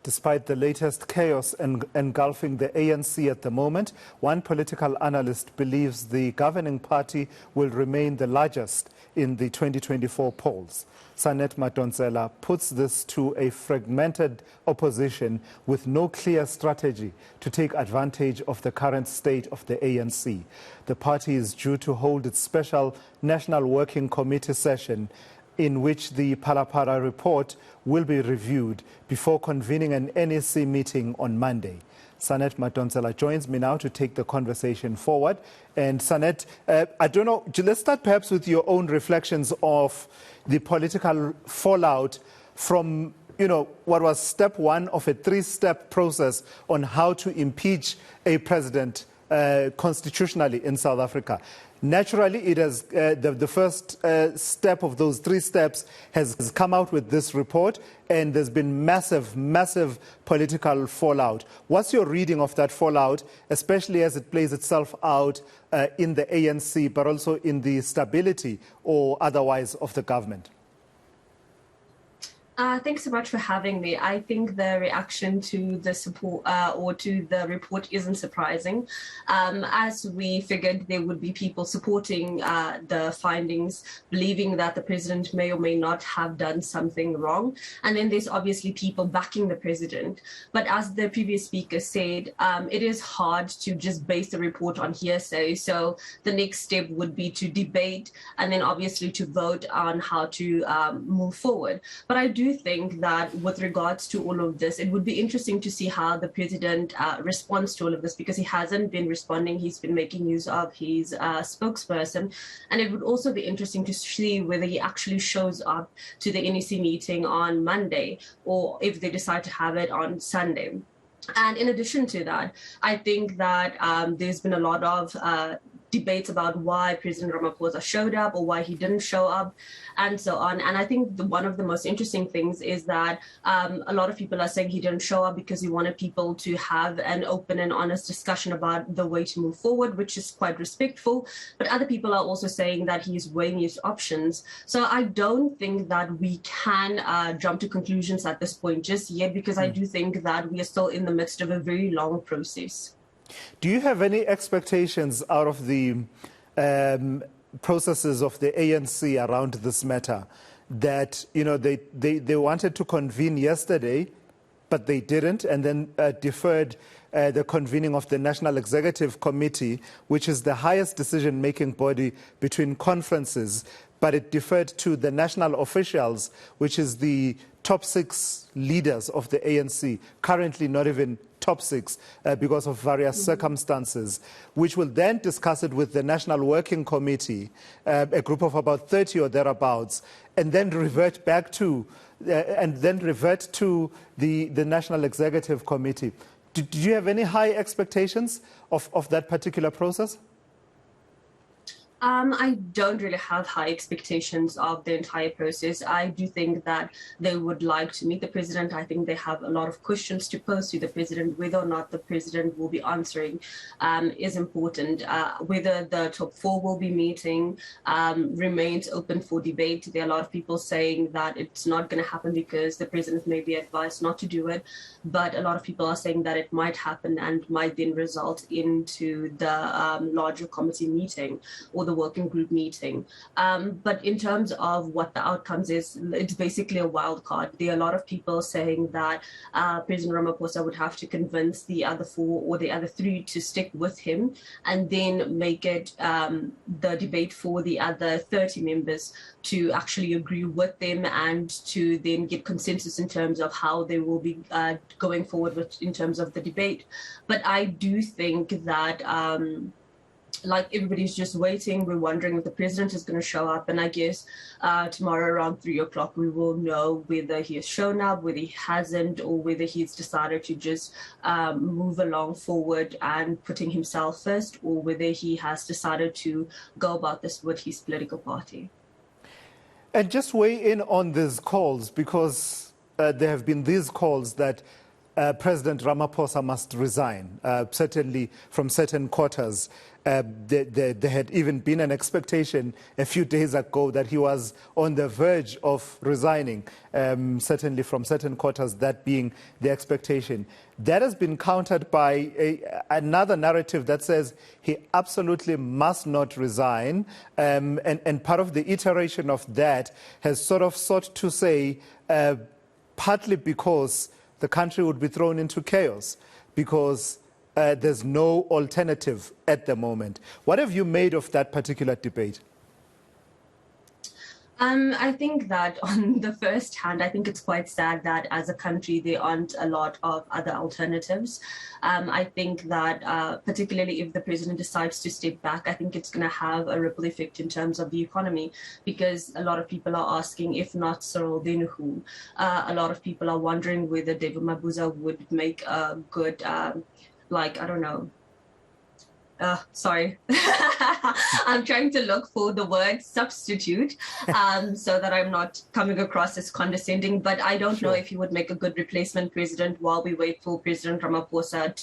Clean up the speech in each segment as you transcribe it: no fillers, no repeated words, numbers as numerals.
Despite the latest chaos engulfing the ANC at the moment, one political analyst believes the governing party will remain the largest in the 2024 polls. Sanet Madonsela puts this to a fragmented opposition with no clear strategy to take advantage of the current state of the ANC. The party is due to hold its special National Working Committee session in which the Palapara report will be reviewed before convening an NEC meeting on Monday. Sanet Madonsela joins me now to take the conversation forward. And Sanet, I don't know, let's start perhaps with your own reflections of the political fallout from, what was step one of a three-step process on how to impeach a president constitutionally in South Africa. Naturally, it has the first step of those three steps has come out with this report, and there's been massive political fallout. What's your reading of that fallout, especially as it plays itself out in the ANC, but also in the stability or otherwise of the government? Thanks so much for having me. I think the reaction to the support or to the report isn't surprising. As we figured, there would be people supporting the findings, believing that the president may or may not have done something wrong. And then there's obviously people backing the president. But as the previous speaker said, it is hard to just base the report on hearsay. So the next step would be to debate and then obviously to vote on how to move forward. But I do think that with regards to all of this, it would be interesting to see how the president responds to all of this, because he hasn't been responding. He's been making use of his spokesperson. And it would also be interesting to see whether he actually shows up to the NEC meeting on Monday, or if they decide to have it on Sunday. And in addition to that, I think that there's been a lot of debates about why President Ramaphosa showed up or why he didn't show up, and so on. And I think one of the most interesting things is that a lot of people are saying he didn't show up because he wanted people to have an open and honest discussion about the way to move forward, which is quite respectful. But other people are also saying that he's weighing his options. So I don't think that we can jump to conclusions at this point just yet, because I do think that we are still in the midst of a very long process. Do you have any expectations out of the processes of the ANC around this matter that, they wanted to convene yesterday, but they didn't, and then deferred the convening of the National Executive Committee, which is the highest decision-making body between conferences, but it deferred to the national officials, which is the top 6 leaders of the ANC, currently not even top 6 because of various circumstances, which will then discuss it with the National Working Committee, a group of about 30 or thereabouts, and then revert back to the National Executive Committee. Do you have any high expectations of that particular process? I don't really have high expectations of the entire process. I do think that they would like to meet the president. I think they have a lot of questions to pose to the president. Whether or not the president will be answering is important. Whether the top 4 will be meeting remains open for debate. There are a lot of people saying that it's not going to happen because the president may be advised not to do it. But a lot of people are saying that it might happen and might then result into the larger committee meeting or the working group meeting. But in terms of what the outcomes is, it's basically a wild card. There are a lot of people saying that President Ramaphosa would have to convince the other 4 or the other 3 to stick with him, and then make it the debate for the other 30 members to actually agree with them and to then get consensus in terms of how they will be going forward with in terms of the debate. But I do think that like everybody's just waiting. We're wondering if the president is going to show up. And I guess tomorrow around 3 o'clock, we will know whether he has shown up, whether he hasn't, or whether he's decided to just move along forward and putting himself first, or whether he has decided to go about this with his political party. And just weigh in on these calls, because there have been these calls that President Ramaphosa must resign, certainly from certain quarters. There had even been an expectation a few days ago that he was on the verge of resigning, certainly from certain quarters, that being the expectation. That has been countered by another narrative that says he absolutely must not resign. And part of the iteration of that has sort of sought to say, partly because the country would be thrown into chaos, because there's no alternative at the moment. What have you made of that particular debate? I think that on the first hand, I think it's quite sad that as a country, there aren't a lot of other alternatives. I think that particularly if the president decides to step back, I think it's going to have a ripple effect in terms of the economy, because a lot of people are asking, if not Cyril, then who? A lot of people are wondering whether David Mabuza would make a good, I don't know, sorry. I'm trying to look for the word substitute so that I'm not coming across as condescending, but I don't know if he would make a good replacement president while we wait for President Ramaphosa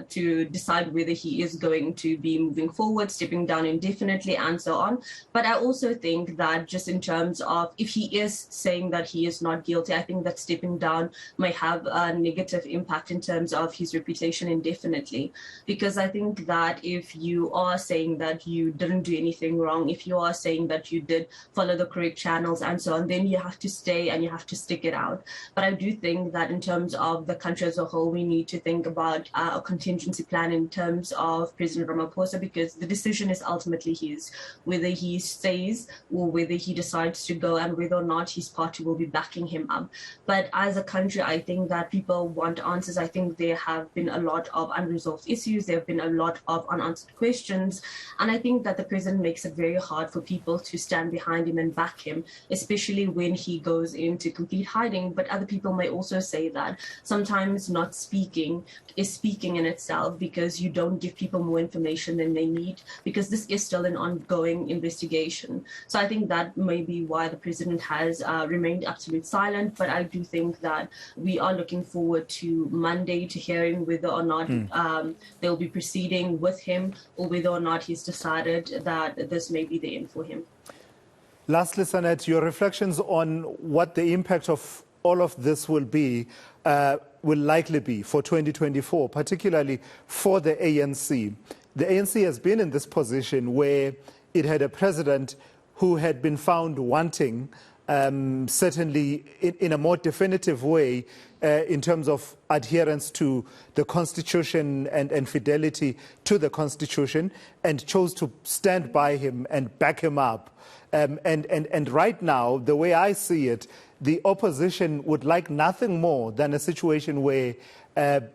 to decide whether he is going to be moving forward, stepping down indefinitely, and so on. But I also think that just in terms of if he is saying that he is not guilty, I think that stepping down may have a negative impact in terms of his reputation indefinitely. Because I think that if you are saying that you didn't do anything wrong, if you are saying that you did follow the correct channels and so on, then you have to stay and you have to stick it out. But I do think that in terms of the country as a whole, we need to think about a contingency plan in terms of President Ramaphosa, because the decision is ultimately his, whether he stays or whether he decides to go, and whether or not his party will be backing him up. But as a country, I think that people want answers. I think there have been a lot of unresolved issues. There have been a lot of unanswered questions. And I think that the president makes it very hard for people to stand behind him and back him, especially when he goes into complete hiding. But other people may also say that sometimes not speaking is speaking in itself, because you don't give people more information than they need, because this is still an ongoing investigation. So I think that may be why the president has remained absolute silent. But I do think that we are looking forward to Monday to hearing whether or not they'll be proceeding with him, or whether or not he's decided that this may be the end for him. Lastly, Sanet, your reflections on what the impact of all of this will likely be for 2024, particularly for the ANC. The ANC has been in this position where it had a president who had been found wanting, certainly in a more definitive way, in terms of adherence to the Constitution and fidelity to the Constitution, and chose to stand by him and back him up. And right now, the way I see it, the opposition would like nothing more than a situation where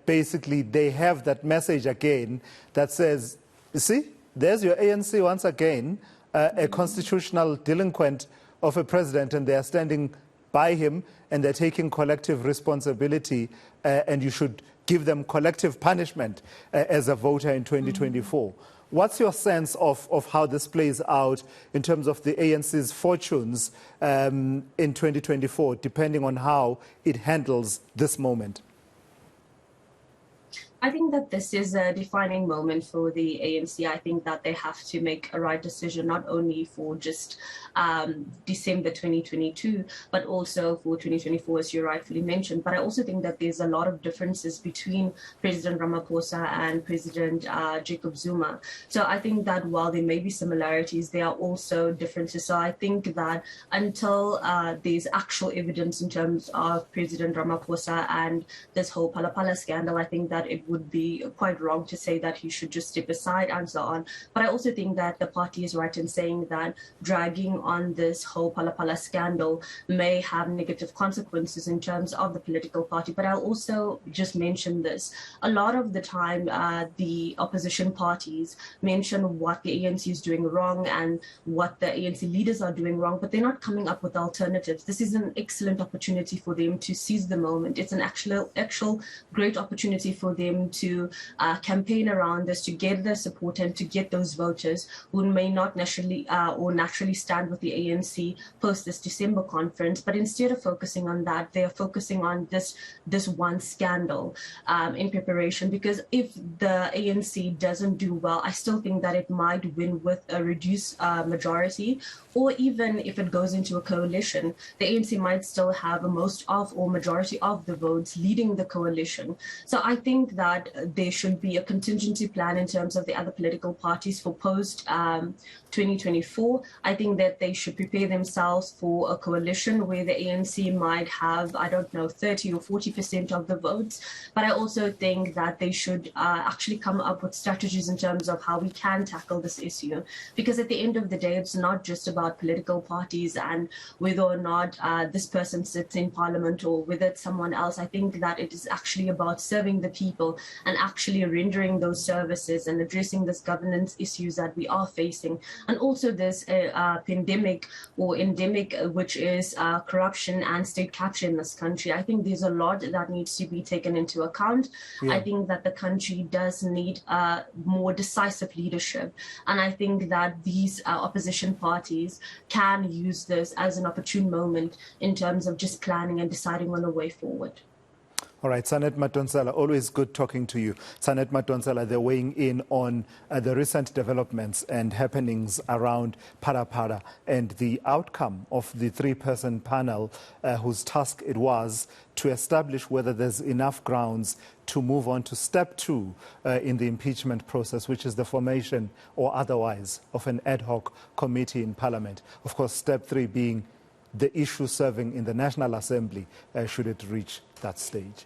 basically they have that message again that says, you see, there's your ANC once again, a constitutional delinquent of a president, and they are standing by him and they're taking collective responsibility, and you should give them collective punishment as a voter in 2024. What's your sense of how this plays out in terms of the ANC's fortunes in 2024, depending on how it handles this moment? I think that this is a defining moment for the ANC. I think that they have to make a right decision, not only for just December 2022, but also for 2024, as you rightfully mentioned. But I also think that there's a lot of differences between President Ramaphosa and President Jacob Zuma. So I think that while there may be similarities, there are also differences. So I think that until there's actual evidence in terms of President Ramaphosa and this whole Phala scandal, I think that it would be quite wrong to say that he should just step aside and so on. But I also think that the party is right in saying that dragging on this whole Phala scandal may have negative consequences in terms of the political party. But I'll also just mention this. A lot of the time, the opposition parties mention what the ANC is doing wrong and what the ANC leaders are doing wrong, but they're not coming up with alternatives. This is an excellent opportunity for them to seize the moment. It's an actual great opportunity for them going to campaign around this to get the support and to get those voters who may not naturally stand with the ANC post this December conference, but instead of focusing on that, they are focusing on this one scandal in preparation. Because if the ANC doesn't do well, I still think that it might win with a reduced majority, or even if it goes into a coalition, the ANC might still have most of or majority of the votes leading the coalition. So I think that there should be a contingency plan in terms of the other political parties for post 2024. I think that they should prepare themselves for a coalition where the ANC might have, I don't know, 30 or 40% of the votes. But I also think that they should actually come up with strategies in terms of how we can tackle this issue. Because at the end of the day, it's not just about political parties and whether or not this person sits in parliament or whether it's someone else. I think that it is actually about serving the people and actually rendering those services and addressing this governance issues that we are facing. And also this pandemic or endemic, which is corruption and state capture in this country. I think there's a lot that needs to be taken into account. Yeah. I think that the country does need more decisive leadership. And I think that these opposition parties can use this as an opportune moment in terms of just planning and deciding on a way forward. All right, Sanet Madonsela, always good talking to you. Sanet Madonsela, they're weighing in on the recent developments and happenings around Parapara and the outcome of the three-person panel whose task it was to establish whether there's enough grounds to move on to step 2 in the impeachment process, which is the formation or otherwise of an ad hoc committee in Parliament. Of course, step 3 being the issue serving in the National Assembly should it reach that stage.